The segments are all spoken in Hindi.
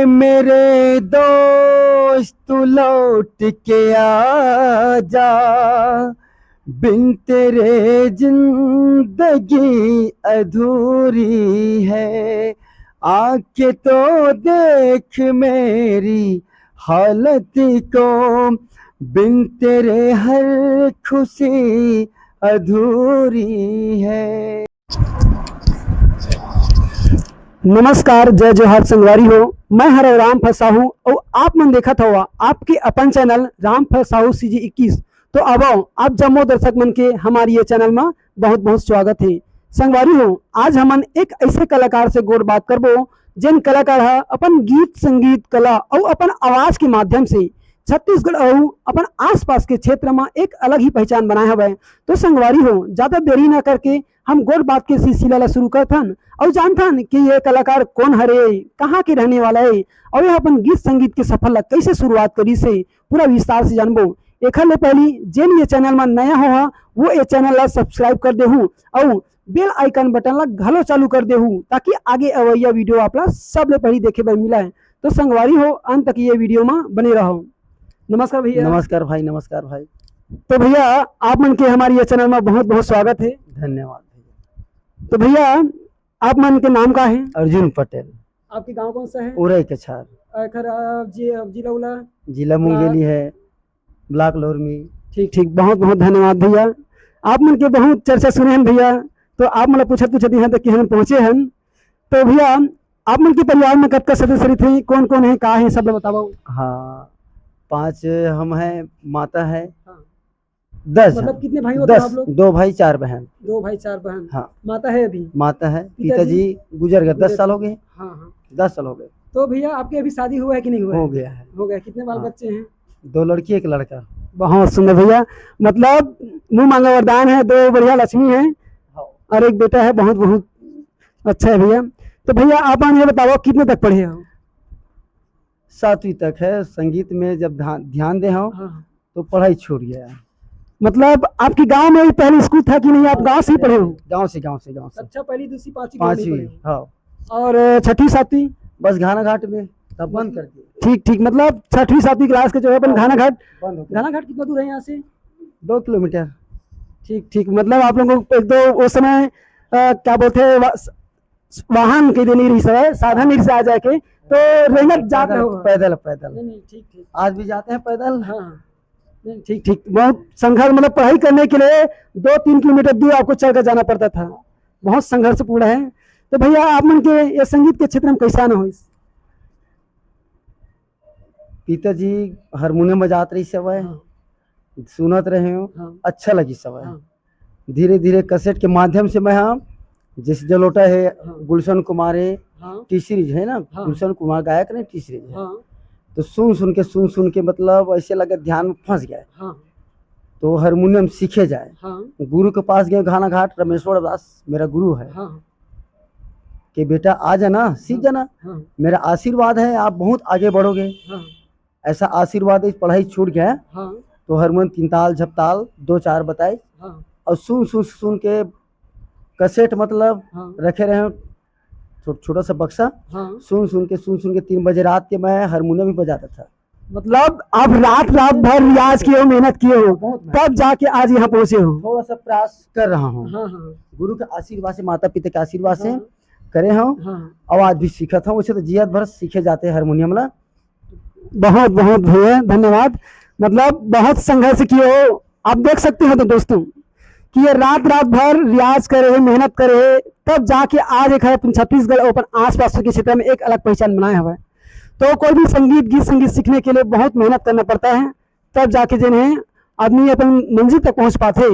मेरे दोस्त तू लौट के आ जा, बिन तेरे जिंदगी अधूरी है। आके तो देख मेरी हालत को, बिन तेरे हर खुशी अधूरी है। नमस्कार, जय जोहार संगवारी हो। मैं हर राम फसा हूँ और आप मन देखा था आपके अपन चैनल राम फसाहू CG21। तो अब आप जम्मो दर्शक मन के हमारी ये चैनल में बहुत बहुत स्वागत है। संगवारी हो, आज हमन एक ऐसे कलाकार से गोर बात करबो जिन कलाकार है अपन गीत संगीत कला और अपन आवाज के माध्यम से छत्तीसगढ़ और अपन आसपास के क्षेत्र में एक अलग ही पहचान बनाए हुए। तो संगवारी हो, ज्यादा देरी ना करके हम गोर बात के सिलसिला ला शुरू करथन और जानथन कि ये कलाकार कौन हरे, कहाँ के रहने वाला है और यह अपन गीत संगीत के सफर ला कैसे शुरुआत करी से पूरा विस्तार से जानबो। एक पहली जेन ये चैनल में नया हो वो ये चैनल ला सब्सक्राइब कर देहू और बेल आइकन बटन ला घलो चालू कर देहू ताकि आगे अवैया वीडियो आपला सबले पहले देखे बर मिला है। तो संगवारी हो, अंत तक ये वीडियो में बने रहो। नमस्कार भैया। नमस्कार भाई, नमस्कार भाई। तो भैया आप मन के हमारे ये चैनल में बहुत बहुत स्वागत है। धन्यवाद भैया। तो भैया आप मन के नाम का है? अर्जुन पटेल। आपके गांव कौन सा है? उरई कछार। जिला उला? जिला मुंगेली है, ब्लॉक लोरमी। ठीक ठीक, बहुत बहुत धन्यवाद भैया। आप मन के बहुत चर्चा सुने हैं भैया, तो आप मतलब पूछत यहाँ तक कि हम पहुँचे हैं। तो भैया आप मन के परिवार में कब का सदस्य थे, कौन कौन है, कहाँ है, सब बताओ। हाँ, 5 हम हैं, माता है। हाँ। 10 मतलब कितने भाई होते हैं आप लोग? 2 भाई 4 बहन। 2 भाई 4 बहन। हाँ। माता है अभी? माता है, पिताजी गुजर गए, 10 साल हो गए। हाँ हाँ, 10 साल हो गए। तो भैया आपके अभी शादी हुआ है कि नहीं हुआ? हो गया है। हो गया। कितने बाल बच्चे हैं? 2 लड़की 1 लड़का। बहुत सुंदर भैया, मतलब मुंह मांगा वरदान है, 2 बढ़िया लक्ष्मी है और 1 बेटा है। बहुत बहुत अच्छा है भैया। तो भैया आप ये बताओ कितने तक पढ़े हो? 7वीं तक है। संगीत में जब ध्यान दे हो तो पढ़ाई छूट गया। मतलब आपके गांव में पहले स्कूल था कि नहीं, आप गांव से ही पढ़े हो? गांव से। अच्छा, पहली दूसरी पांचवी 5वीं। हाँ। और छठी सातवीं बस घाना घाट में, तब बंद कर दिए। ठीक ठीक, मतलब छठी सातवीं क्लास के जो है अपन घाना घाट बंद हो गया। घाना घाट कितना दूर है यहाँ से? 2 किलोमीटर। ठीक ठीक, मतलब आप लोगों को एक दो उस समय क्या बोलते हैं वाहन के नहीं रही समय साधन नहीं से आ जाके तो रेंगत जाते हो? पैदल। नहीं ठीक ठीक, आज भी जाते हैं पैदल। हाँ ठीक ठीक, बहुत संघर्ष, मतलब पढ़ाई करने के लिए 2-3 किलोमीटर दूर आपको चलकर जाना पड़ता था। बहुत संघर्षपूर्ण है। तो भैया आप मन के ये संगीत के क्षेत्र में कैसा न हो? पिताजी हारमोनियम बजाते रही सब है। हाँ। सुनत रहे हो। हाँ। अच्छा लगी सब है। हाँ। धीरे धीरे कैसेट के माध्यम से मैं, हाँ, जैसे जलोटा है। हाँ। गुलशन कुमार है। हाँ। टी सीरीज है ना। हाँ। गुलशन कुमार गायक ने टी सीरीज है। हाँ। तो सुन के मतलब ऐसे लगे ध्यान में फंस गए। हाँ। तो हारमोनियम सीखे जाए। हाँ। गुरु के पास गए, घाना घाट रमेश्वर दास मेरा गुरु है। हाँ। कि बेटा आ जाना, सीख जाना। हाँ। मेरा आशीर्वाद है, आप बहुत आगे बढ़ोगे। हाँ। ऐसा आशीर्वाद है। पढ़ाई छूट गया। हाँ। तो हारमोनियम 3 ताल झपताल 2-4 बताए। हाँ। और सुन के कैसेट मतलब हाँ। रखे रहे, छोटा सा बक्सा। हाँ। सुन के 3 बजे रात के मैं हारमोनियम ही बजाता था। मतलब आप रात भर रियाज किए हो, मेहनत किए हो, तब जाके आज यहाँ पहुंचे हो। थोड़ा सा प्रयास कर रहा हूँ। हाँ हाँ। गुरु के आशीर्वाद से, माता पिता के आशीर्वाद से हाँ। करे हूँ। हाँ। आवाज भी सीखा था। वैसे तो जियत भर सीखे जाते हैं हारमोनियम ला। बहुत बहुत भैया धन्यवाद। मतलब बहुत संघर्ष किए हो। आप देख सकते हो तो दोस्तों कि ये रात भर रियाज करे, मेहनत करे, तब जाके आज एक है छत्तीसगढ़ और अपन आसपास के क्षेत्र में एक अलग पहचान बनाया हुआ है। तो कोई भी गीत संगीत सीखने के लिए बहुत मेहनत करना पड़ता है, तब जाके जिन्हें आदमी अपन मंजिल तक पहुंच पाते।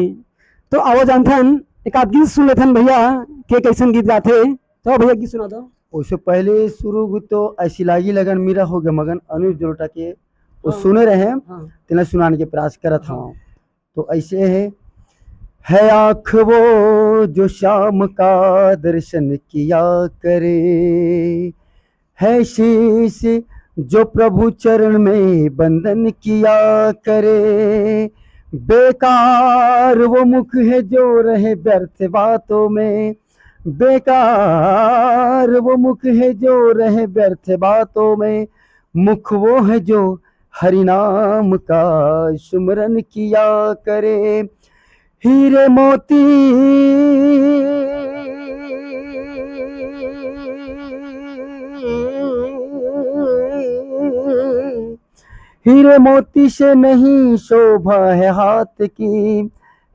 तो आओ जानथन एक आध गीत सुन लेथन भैया के कैसे गीत गाते। तो भैया गीत सुना दो। उससे पहले शुरू तो ऐसी लागी लगन मेरा हो गया मगन, अनुज जलोटा के वो हाँ। सुने रहे। हाँ। तेना सुनाने के प्रयास करत हूँ। तो ऐसे है आँख वो जो शाम का दर्शन किया करे, है शीश जो प्रभु चरण में बंधन किया करे, बेकार वो मुख है जो रहे व्यर्थ बातों में, बेकार वो मुख है जो रहे व्यर्थ बातों में, मुख वो है जो हरि नाम का सुमरन किया करे। हीरे मोती हीरे मोती से नहीं शोभा है हाथ की,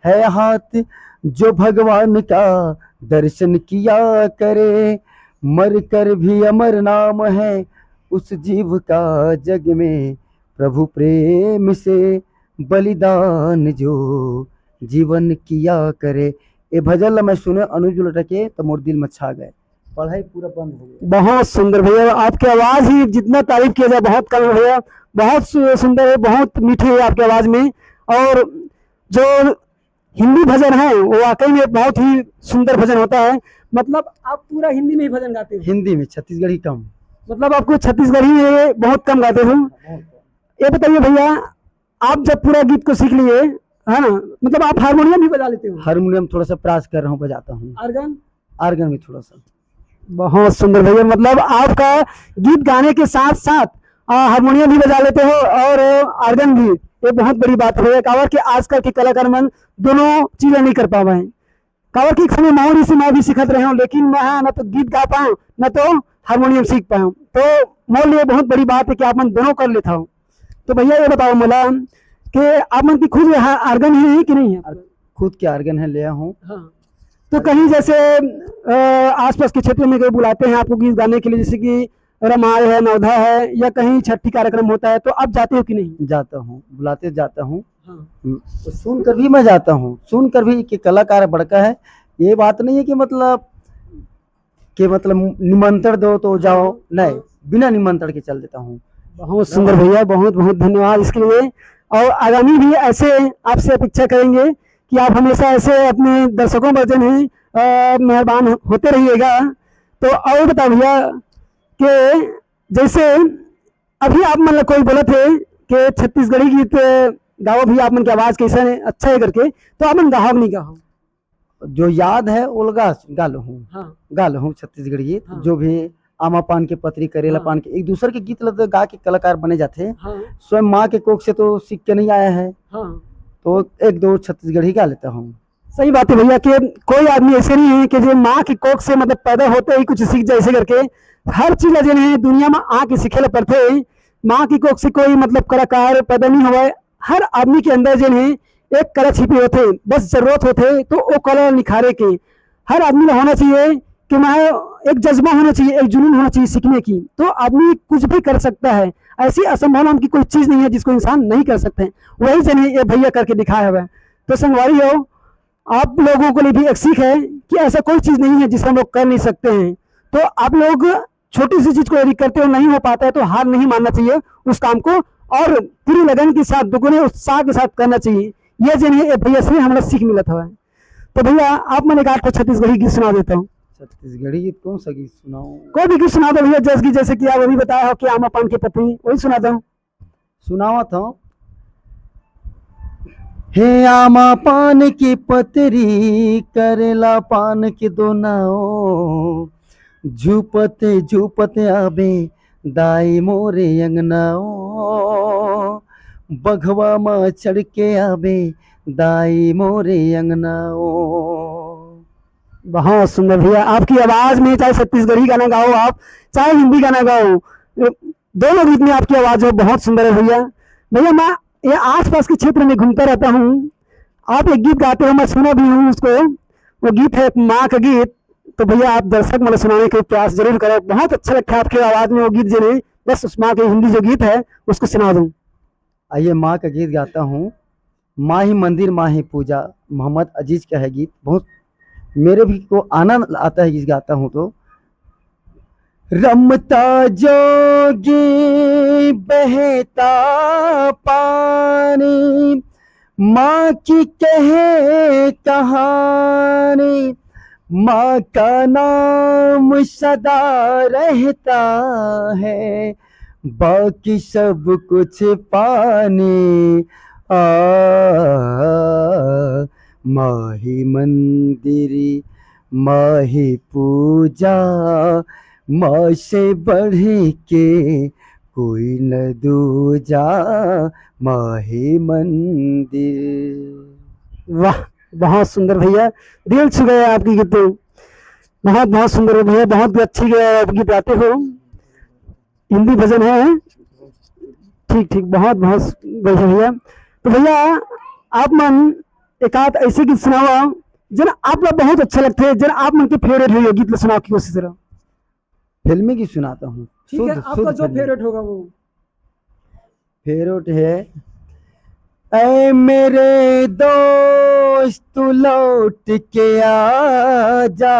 है हाथ जो भगवान का दर्शन किया करे। मर कर भी अमर नाम है उस जीव का जग में, प्रभु प्रेम से बलिदान जो जीवन किया करे। ये भजन मैं सुने अनुज लटके तो मोर दिल में छा गए, पढ़ाई पूरा बंद हो गया। बहुत सुंदर भैया, आपकी आवाज ही जितना तारीफ किया जाए बहुत कम है भैया। बहुत सुंदर है, बहुत मीठी है आपकी आवाज में। और जो हिंदी भजन है वो वाकई में बहुत ही सुंदर भजन होता है। मतलब आप पूरा हिंदी में ही भजन गाते हो? हिंदी में, छत्तीसगढ़ी कम। मतलब आपको छत्तीसगढ़ी में बहुत कम गाते हो। ये बताइए भैया, आप जब पूरा गीत को सीख लिए है ना, मतलब आप हारमोनियम भी बजा लेते हो? हारमोनियम थोड़ा सा प्रयास कर रहा हूँ, बजाता हूँ। आर्गन? आर्गन भी थोड़ा सा। बहुत सुंदर भैया, मतलब आपका गीत गाने के साथ साथ हारमोनियम भी बजा लेते हो और आर्गन भी। ये बहुत बड़ी बात है कावर कि आजकल के कलाकार मन दोनों चीजें नहीं कर पा रहे हैं। कावर की एक समय माहौल से मैं भी सीखत रहे हूँ, लेकिन मैं न तो गीत गा पाऊँ न तो हारमोनियम सीख पाऊँ। तो मोल ये बहुत बड़ी बात है कि आप मन दोनों कर लेता हो। तो भैया ये बताओ मला कि आप मन की खुद आर्गन ही है कि नहीं है? खुद के आर्गन है, लिया हूँ। हाँ। तो कहीं जैसे आसपास के क्षेत्र में कोई बुलाते हैं आपको गीत गाने के लिए, जैसे कि रामायण है, नवधा है, या कहीं छठी कार्यक्रम होता है, तो आप जाते हो कि नहीं? जाता हूँ, बुलाते जाता हूँ। हाँ। तो सुन कर भी मैं जाता हूँ, सुन कर भी कि कलाकार बड़का है। ये बात नहीं है कि मतलब निमंत्रण दो तो जाओ, नहीं, बिना निमंत्रण के चल देता हूँ। बहुत सुंदर भैया, बहुत बहुत धन्यवाद इसके लिए। और आगामी भी ऐसे आपसे अपेक्षा करेंगे कि आप हमेशा ऐसे अपने दर्शकों पर जन है मेहरबान होते रहिएगा। तो और बताओ भैया कि जैसे अभी आप मतलब कोई बोले थे कि छत्तीसगढ़ी गीत गाओ भी, आप मन की आवाज कैसा है, अच्छा है करके, तो आप मन गाओ नहीं गाओ? जो याद है उलगा गाल हूँ। हाँ। गाल हूँ छत्तीसगढ़ी गीत। हाँ। जो भी आमा पान के पत्री, करेला पान के, एक दूसरे के गीत लगते गा के कलाकार बने जाते हैं। हाँ। स्वयं माँ के कोख से तो सीख के नहीं आया है। हाँ। तो एक दो छत्तीसगढ़ी गा लेता हूँ। सही बात है भैया कि कोई आदमी ऐसे नहीं है कि जो माँ की कोख से मतलब पैदा होते ही कुछ सीख जाए, ऐसे करके हर चीज जो है दुनिया में आके सीखे ला पड़ते। माँ की कोख से कोई मतलब कलाकार पैदा नहीं हुआ है। हर आदमी के अंदर जो है एक कला छिपी होते, बस जरूरत होते तो वो कला निखारे के। हर आदमी को होना चाहिए कि मैं एक जज्बा होना चाहिए, एक जुनून होना चाहिए सीखने की, तो आदमी कुछ भी कर सकता है। ऐसी असंभव नाम की कोई चीज नहीं है जिसको इंसान नहीं कर सकते। वही जन ये भैया करके दिखाया हुआ है। तो संगवारी हो, आप लोगों के लिए भी एक सीख है कि ऐसा कोई चीज नहीं है जिसे हम लोग कर नहीं सकते हैं। तो आप लोग छोटी सी चीज को यदि करते हो नहीं हो पाता है तो हार नहीं मानना चाहिए उस काम को, और पूरी लगन के साथ दुगने उत्साह के साथ करना चाहिए। ये जन है भैया से हमारा सीख मिलता हुआ है। तो भैया आप मैंने कहा आपको छत्तीसगढ़ी गीत सुना देता हूँ। छत्तीसगढ़ी गीत कौन सा गीत सुनाऊं? कोई भी गीत सुना दो भैया, जैसे कि आप अभी बताया हो कि आमा पान की पत्नी, वही सुना दो। सुनावा था। हे आमा पान की पतरी, करेला पान के दोनाओ, झूपते झूपते आबे दाई मोरे अंगनाओ, बघवा माँ चढ़ के आबे दाई मोरे अंगनाओ। बहुत सुंदर भैया, आपकी आवाज में चाहे छत्तीसगढ़ी गाना गाओ आप, चाहे हिंदी गाना गाओ, दोनों गीत में आपकी आवाज है बहुत सुंदर है भैया। भैया मैं ये आसपास के क्षेत्र में घूमता रहता हूँ, आप एक गीत गाते हो, मैं सुना भी हूँ उसको। वो गीत है माँ का गीत। तो भैया आप दर्शक मतलब सुनाने का प्रयास जरूर करो, बहुत अच्छा लगता है आपकी आवाज में वो गीत जो नहीं, बस उस माँ के हिंदी जो गीत है उसको सुना दूँ। आइए माँ का गीत गाता हूँ। माँ ही मंदिर माँ ही पूजा, मोहम्मद अजीज का है गीत। बहुत मेरे भी को आनंद आता है गीत गाता हूँ तो। रमता जोगी बहता पानी, माँ की कहे कहानी, माँ का नाम सदा रहता है, बाकी सब कुछ पानी। माँ ही मंदिरी माही पूजा माँ से बढ़ के कोई न दूजा माही मंदिर। वाह, बहुत सुंदर भैया, दिल छू गया आपकी गीत तो। बहुत बहुत सुंदर है भैया, बहुत अच्छी आप गीत गाते हो। हिंदी भजन है, ठीक ठीक, बहुत बहुत बढ़िया भैया। तो भैया आप मन एक आध ऐसे गीत सुनाओ जन आप लोग बहुत अच्छे लगते हैं, जन आप मन के फेवरेट है, गीत सुनाओ की कोशिश करो। फिल्मी की सुनाता हूँ। ठीक है, आपका जो फेवरेट होगा वो। फेवरेट है, ऐ मेरे दोस्त तू लौट के आजा,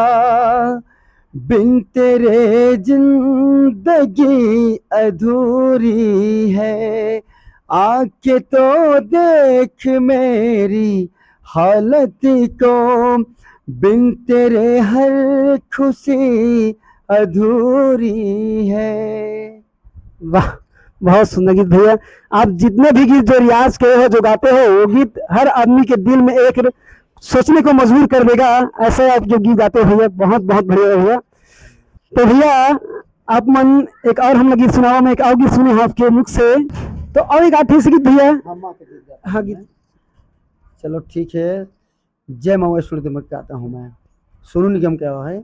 बिन तेरे जिंदगी अधूरी है, आके तो देख मेरी हालत को, बिन तेरे हर खुशी अधूरी है। वाह, बहुत सुंदर गीत भैया। आप जितने भी गीत जो रियाज किए हो, जो गाते हो, वो गीत हर आदमी के दिल में एक सोचने को मजबूर कर देगा, ऐसे आप जो गीत गाते हो भैया, बहुत बहुत बढ़िया भैया। तो भैया आप मन एक और हम लोग गीत सुनाओ, मैं एक और गीत सुने आपके मुख से, तो और एक आठ से गीत भैया। हाँ गीत, चलो ठीक है। जय माँ वैष्णो देवी गाता हूँ मैं, सोनू निगम क्या है।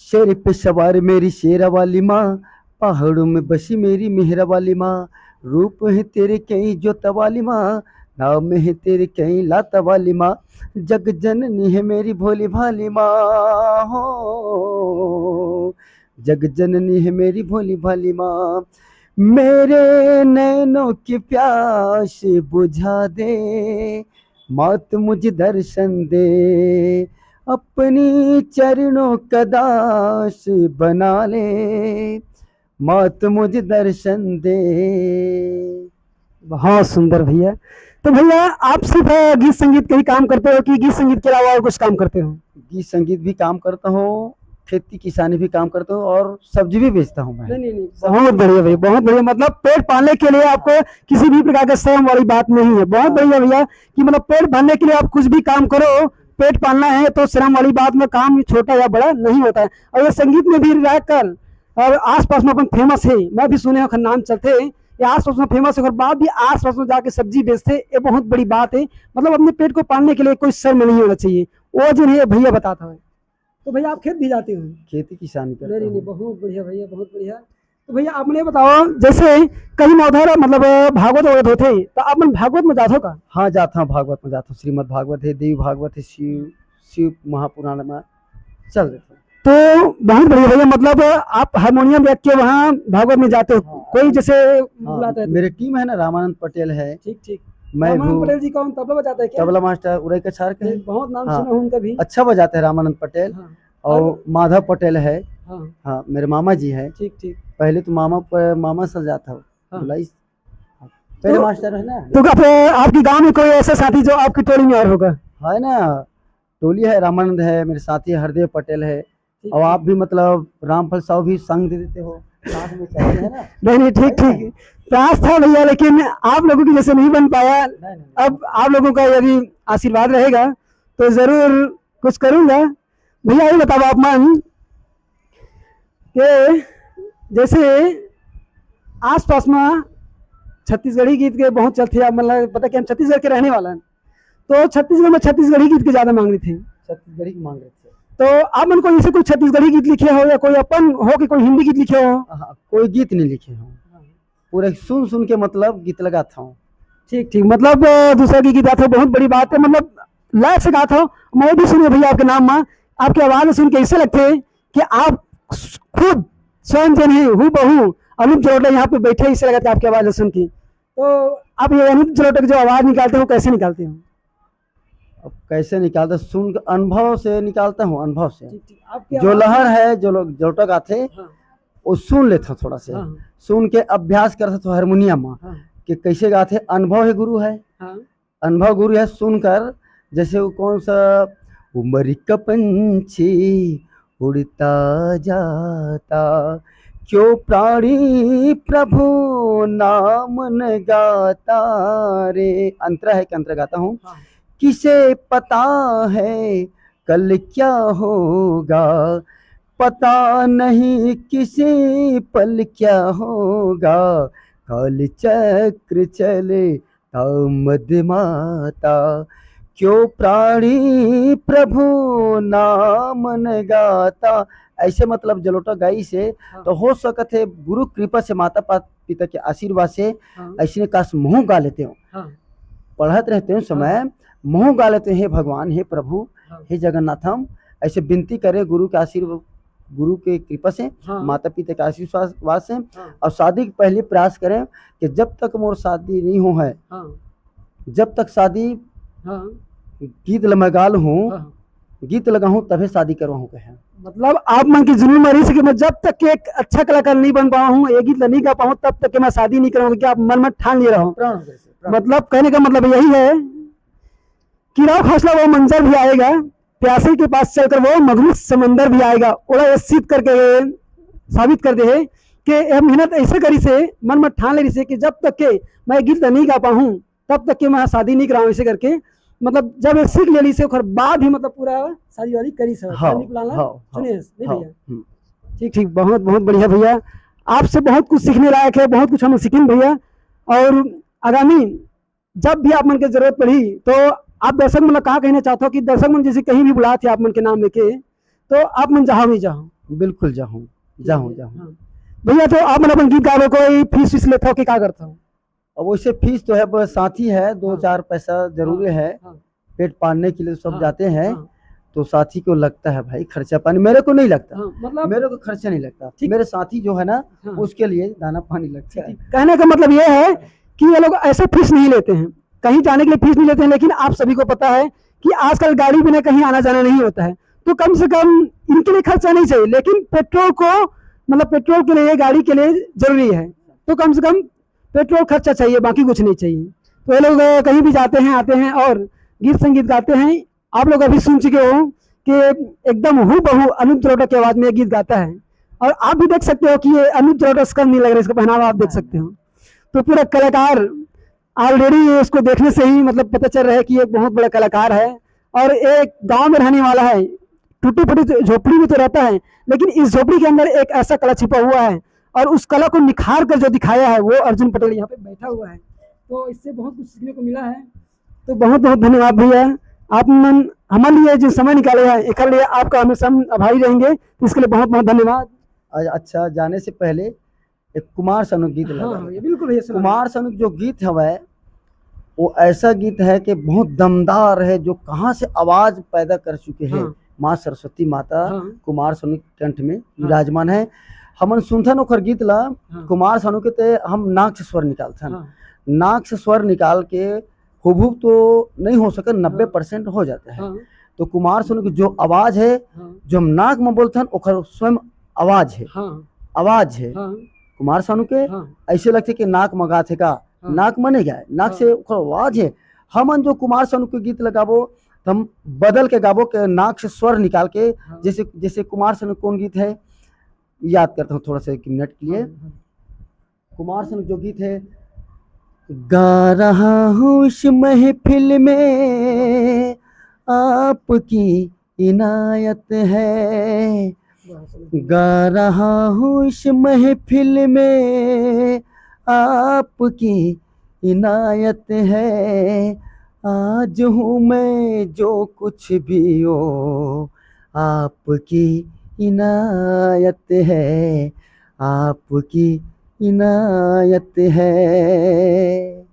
शेर पे सवार मेरी शेरा वाली माँ, पहाड़ों में बसी मेरी मेहरा वाली माँ, रूप है तेरे कहीं जोता वाली माँ, नाम है तेरे कहीं लाता वाली माँ, जग जननी है मेरी भोली भाली माँ हो, जग जननी है मेरी भोली भाली माँ, मेरे नैनों की प्यास बुझा दे, मौत मुझे दर्शन दे, अपनी चरणों का दास बना ले, मौत मुझे दर्शन दे। बहुत सुंदर भैया। तो भैया आप सिर्फ गीत संगीत के ही काम करते हो कि गीत संगीत के अलावा और कुछ काम करते हो? गीत संगीत भी काम करता हूँ, खेती किसानी भी काम करता हूँ और सब्जी भी बेचता हूँ मैं। नहीं, बहुत बढ़िया भैया, बहुत बढ़िया। मतलब पेट पालने के लिए आपको किसी भी प्रकार का शर्म वाली बात नहीं है। बहुत बढ़िया भैया कि मतलब पेट भरने के लिए आप कुछ भी काम करो, पेट पालना है तो शर्म वाली बात में काम छोटा या बड़ा नहीं होता है। और ये संगीत में भी रहकर और आस पास में अपन फेमस है, मैं भी सुने हो नाम चलते ये आस पास में फेमस है, और बाद भी आस पास में जाके सब्जी बेचते, ये बहुत बड़ी बात है। मतलब अपने पेट को पालने के लिए कोई शर्म नहीं होना चाहिए, वो जो है भैया बताता है। तो भैया आप खेत भी जाते हो? खेती किसानी करता नहीं, हूँ। बहुत बढ़िया भैया, बहुत बढ़िया। तो भैया आप मुझे बताओ, जैसे कहीं में उधर मतलब भागवत वगैरह होते तो आप मन भागवत में जाते हो का? हाँ जाता हूँ, भागवत में जाता हूँ, श्रीमद् भागवत है, देवी भागवत है, शिव महापुराण में चल देते हैं। तो बहुत बढ़िया भैया, मतलब आप हारमोनियम रख के वहाँ भागवत में जाते हो? हाँ, कोई जैसे बुलाता है मेरी टीम है ना, रामानंद पटेल है। ठीक ठीक। मैं रामानंद पटेल जी कौन तबला बजाता है क्या? तबला मास्टर उड़ई कछार के हैं। बहुत नाम हाँ, सुना हूं उनका भी। अच्छा बजाते हैं रामानंद पटेल। हाँ, और माधव पटेल है। हाँ, हाँ मेरे मामा जी है। ठीक ठीक। पहले तो मामा से जाता हूँ। हाँ। पहले मास्टर है ना। तो आपके गांव में कोई ऐसा साथी जो आपकी टोली में और होगा? है ना, टोली है, रामानंद है, मेरे साथी हरदेव पटेल है। और आप भी मतलब रामफल साहब भी संग दे देते हो, साथ में चलते हैं ना। नहीं ठीक ठीक, प्रयास था भैया, लेकिन आप लोगों की जैसे नहीं बन पाया। अब आप लोगों का यदि आशीर्वाद रहेगा तो जरूर कुछ करूंगा। भैया ये बताओ आप मन कि जैसे आस पास में छत्तीसगढ़ी गीत के बहुत चलते हैं, मतलब पता कि हम छत्तीसगढ़ के रहने वाला हैं, तो छत्तीसगढ़ में छत्तीसगढ़ी गीत की ज्यादा मांग रही थी। छत्तीसगढ़ी की मांग रहे थे, तो आप मन को जैसे कोई छत्तीसगढ़ी गीत लिखे हो या कोई अपन हो कि कोई हिंदी गीत लिखे हो? कोई गीत नहीं लिखे हो, पूरे सुन सुन के मतलब गीत लगाता हूँ। ठीक ठीक, मतलब दूसरा की गीत गाते हो, बहुत बड़ी बात है। मतलब लाइव से गाता हो, मैं भी सुनिए भैया आपके नाम में, आपकी आवाज सुन के ऐसे लगते हैं कि आप खुद स्वयं जन ही हूँ बहू अनूप जलोटा यहाँ पे बैठे, इससे लगा था आपकी आवाज सुन की। तो आप ये अनूप जलोटा की जो आवाज निकालते हो कैसे निकालते हो? अब कैसे निकालते, सुन अनुभव से निकालता हूँ, अनुभव से। आपकी जो लहर है, जो लोग जलोटा गाते वो सुन लेता थोड़ा से, सुन के अभ्यास करता तो हारमोनियम में कि कैसे गाते। अनुभव है गुरु है, अनुभव गुरु है। सुनकर जैसे वो कौन सा उमर का पंछी उड़ता जाता, क्यों प्राणी प्रभु नाम न गाता रे, अंतरा है कि अंतरा गाता हूँ। किसे पता है कल क्या होगा, पता नहीं किसी पल क्या होगा, काल चक्र चले मदमाता, क्यों प्राणी प्रभु नाम न गाता। ऐसे मतलब जलोटा गाई से हाँ। तो हो सकत है गुरु कृपा से, माता पिता के आशीर्वाद से हाँ। ऐसे काश मुँह गा लेते हो, हाँ। पढ़त रहते हो समय मुँह गा लेते हैं, हे भगवान, हे प्रभु, हाँ। हे जगन्नाथम, ऐसे विनती करे गुरु के आशीर्वाद, गुरु के कृपा से, हाँ। माता पिता के आशीर्वाद से। हाँ। और शादी के पहले प्रयास करें कि जब तक मोर शादी नहीं हो है, हाँ। जब तक शादी हाँ। गीत लगाल हूँ, हाँ। गीत लगा हूँ तभी शादी करवाऊँ कहे। मतलब आप मन की जुनून मरी से कि मैं जब तक एक अच्छा कलाकार नहीं बन पाऊँ हूँ, एक गीत नहीं गा पाऊँ, तब तक कि मैं शादी नहीं करूँगा, कि आप मन में ठान लिए रहो। मतलब कहने का मतलब यही है कि राव हौसला वो मंजर भी आएगा, प्यासे के पास चलकर वो मगरूस समंदर भी आएगा। ओड़ा ये सिद्ध करके साबित कर दे है कि यह मेहनत ऐसे करी से, मन में ठान ले से कि जब तक के मैं गीत नहीं गा पाऊँ तब तक के मैं शादी नहीं कराऊँ, ऐसे करके मतलब जब ये सीख ले ली से बाद ही मतलब पूरा शादी वादी करी सब। सुनिए नहीं भैया, ठीक ठीक, बहुत बहुत बढ़िया भैया, आपसे बहुत कुछ सीखने लायक है, बहुत कुछ हम सीखें भैया। और आगामी जब भी आप मन की जरूरत पड़ी तो आप दर्शक मतलब कहाँ कहना चाहते हो कि दर्शक मन जैसे कहीं भी बुलाते आप मन के नाम लेके, तो आप मन जहाँ भी जाओ। बिल्कुल जाऊँ जाऊँ जाऊँ। हाँ। भैया तो आप मन अपन गीत गावे कोई फीस वीस लेता हो कि क्या करता हो? अब वैसे फीस तो है, बस साथी है, 2-4 पैसा जरूरी है, पेट पालने के लिए सब जाते हैं, तो साथी को लगता है भाई खर्चा पानी, मेरे को नहीं लगता। मतलब मेरे को खर्चा नहीं लगता, मेरे साथी जो है ना उसके लिए दाना पानी लगता है। कहने का मतलब ये है कि ये लोग ऐसे फीस नहीं लेते हैं, कहीं जाने के लिए फीस नहीं लेते हैं, लेकिन आप सभी को पता है कि आजकल गाड़ी बिना कहीं आना जाना नहीं होता है, तो कम से कम इनके लिए खर्चा नहीं चाहिए, लेकिन पेट्रोल को मतलब पेट्रोल के लिए, गाड़ी के लिए जरूरी है, तो कम से कम पेट्रोल खर्चा चाहिए, बाकी कुछ नहीं चाहिए। तो ये लोग कहीं भी जाते हैं, आते हैं और गीत संगीत गाते हैं। आप लोग अभी सुन चुके हो कि एकदम हूबहू अनूप जलोटा की आवाज में गीत गाता है, और आप भी देख सकते हो कि ये अनूप जलोटा स्कल नहीं लग रहा है, इसका पहनावा आप देख सकते हो। तो पूरा कलाकार ऑलरेडी इसको देखने से ही मतलब पता चल रहा है कि एक बहुत बड़ा कलाकार है, और एक गांव में रहने वाला है, टूटी फूटी झोपड़ी में तो रहता है, लेकिन इस झोपड़ी के अंदर एक ऐसा कला छिपा हुआ है, और उस कला को निखार कर जो दिखाया है वो अर्जुन पटेल यहाँ पे बैठा हुआ है। तो इससे बहुत कुछ सीखने को मिला है। तो बहुत बहुत धन्यवाद भैया, आप मन हमारे लिए जो समय निकाले हैं एक लिए आपका हमेशा हम आभारी रहेंगे, तो इसके लिए बहुत बहुत धन्यवाद। अच्छा, जाने से पहले एक कुमार सानू गीत लगा। हाँ, बिल्कुल भैया। कुमार सानू जो गीत है वो ऐसा गीत है कि बहुत दमदार है, जो कहाँ से आवाज पैदा कर चुके हैं। माँ सरस्वती माता कुमार सानू कंठ में विराजमान है। हमन सुनथन ओखर गीत ला कुमार सानू के ते हम नाक से स्वर निकालथन, नाक से स्वर निकाल के हुबहू तो नहीं हो सके, 90% हो जाता है। तो कुमार सानू की जो आवाज है, जो हम नाक में बोलथन ओखर स्वयं आवाज है, आवाज है कुमार सानू के। ऐसे लगते कि नाक मगा थे का, नाक मने गए, नाक से ओखर आवाज है। हमन जो कुमार सानू के गीत लगाबो तो हम बदल के गाबो के नाक से स्वर निकाल के, जैसे जैसे कुमार सानू कौन गीत है याद करता हूँ थोड़ा सा 1 मिनट के लिए। कुमार सानू जो गीत है, गा रहा हूँ इस महफिल में आपकी इनायत है, गा रहा हूँ इस महफिल में आपकी इनायत है, आज हूँ मैं जो कुछ भी हो आपकी इनायत है, आपकी इनायत है।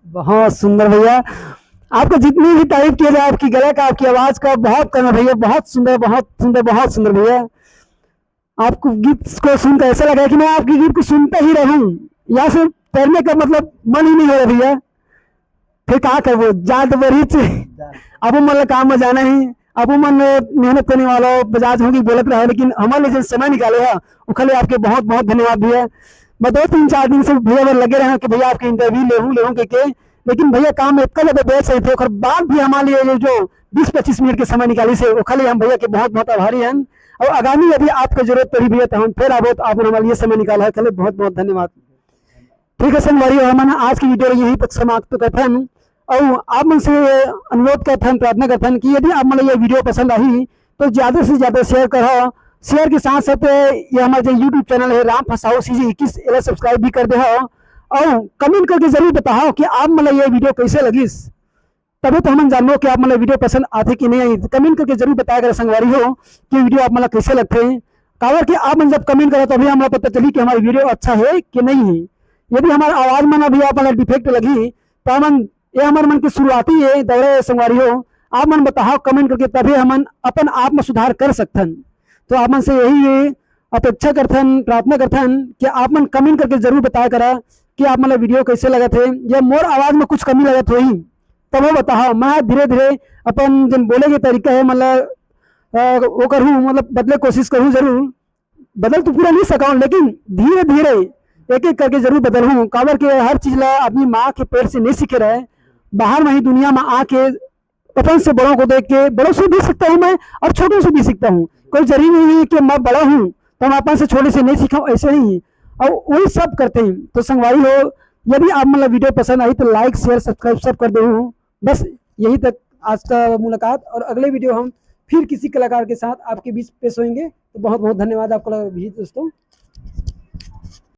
बहुत सुंदर भैया, आपको जितनी भी तारीफ किया जाए आपकी गला का, आपकी आवाज का, बहुत करना भैया, बहुत सुंदर, बहुत सुंदर, बहुत सुंदर भैया। आपको गीत को सुनकर ऐसा लगा कि मैं आपकी गीत को सुनता ही रहूं, या फिर तैरने का मतलब मन ही नहीं हो रहा भैया, फिर कहा कर वो जात बरी अब मन काम में जाना ही, अब मन मेहनत करने वाला बजाज होगी बोलत रहा, लेकिन हमारे लिए समय निकाले है वो खले आपके बहुत बहुत धन्यवाद भैया। मैं 2-3-4 दिन से भैया लगे रहे कि भैया आपके इंटरव्यू ले के, लेकिन भैया काम में इतना ज्यादा व्यस्त थे, और बाद भी हमारे लिए जो 20-25 मिनट के समय निकाली से वो खले हम भैया के बहुत बहुत आभारी हैं। और आगामी यदि आपको जरूरत पड़ी भैया तो हम फिर आबो, तो आपने हमारे लिए समय निकाला है, खले बहुत बहुत धन्यवाद। ठीक है संगवारी, हम आज की वीडियो यहीं तक समाप्त करते हैं, और आप मन से अनुरोध करथन, प्रार्थना करथन कि यदि आप मन ये वीडियो पसंद आई तो ज़्यादा से ज़्यादा शेयर करो। शेयर के साथ साथ ये हमारा जो यूट्यूब चैनल है राम फसाओ CG21 इसे सब्सक्राइब भी कर दे हो और कमेंट करके जरूर बताओ कि आप मतलब ये वीडियो कैसे लगिस, तभी तो हम जानो कि आप मतलब वीडियो पसंद आते कि नहीं आई। कमेंट करके जरूर बताया कर संगवारी हो कि वीडियो आप मतलब कैसे लगते हैं। काबर कि आप जब कमेंट करो तभी हमें पता चली कि हमारी वीडियो अच्छा है कि नहीं है। यदि हमारा आवाज में अभी आप मतलब डिफेक्ट लगी तो हम ये हमारे मन की शुरुआती है दौड़े संगवारी हो, आप मन बताओ कमेंट करके तभी हम अपन आप में सुधार कर सकथन। तो आप मन से यही अपेक्षा करथन, प्रार्थना करथन कि आप मन कमेंट करके जरूर बताया करा कि आप मतलब वीडियो कैसे लगा थे या मोर आवाज में कुछ कमी लगा थी तब वो बताओ। मैं धीरे धीरे अपन जन बोले के तरीका है मतलब वो करूँ, मतलब बदले कोशिश करूँ। जरूर बदल तो पूरा नहीं सका लेकिन धीरे धीरे एक एक करके जरूर बदल हूँ। काबर के हर चीज ला अपनी माँ के पेट से नहीं सीखे रहे, बाहर में ही दुनिया में आके अपन से बड़ों को देख के बड़ों से भी सीखता हूँ मैं और छोटों से भी सीखता हूँ। कोई जरूरी नहीं है कि मैं बड़ा हूँ तो मैं अपन से छोटे से नहीं सीखा, ऐसे नहीं और वही सब करते हैं। तो संगवारी हो यदि आप मतलब वीडियो पसंद आई तो लाइक शेयर सब्सक्राइब सब कर दे। बस यही तक आज का मुलाकात, और अगले वीडियो हम फिर किसी कलाकार के साथ आपके बीच पेश होंगे। तो बहुत बहुत धन्यवाद आपका भी दोस्तों।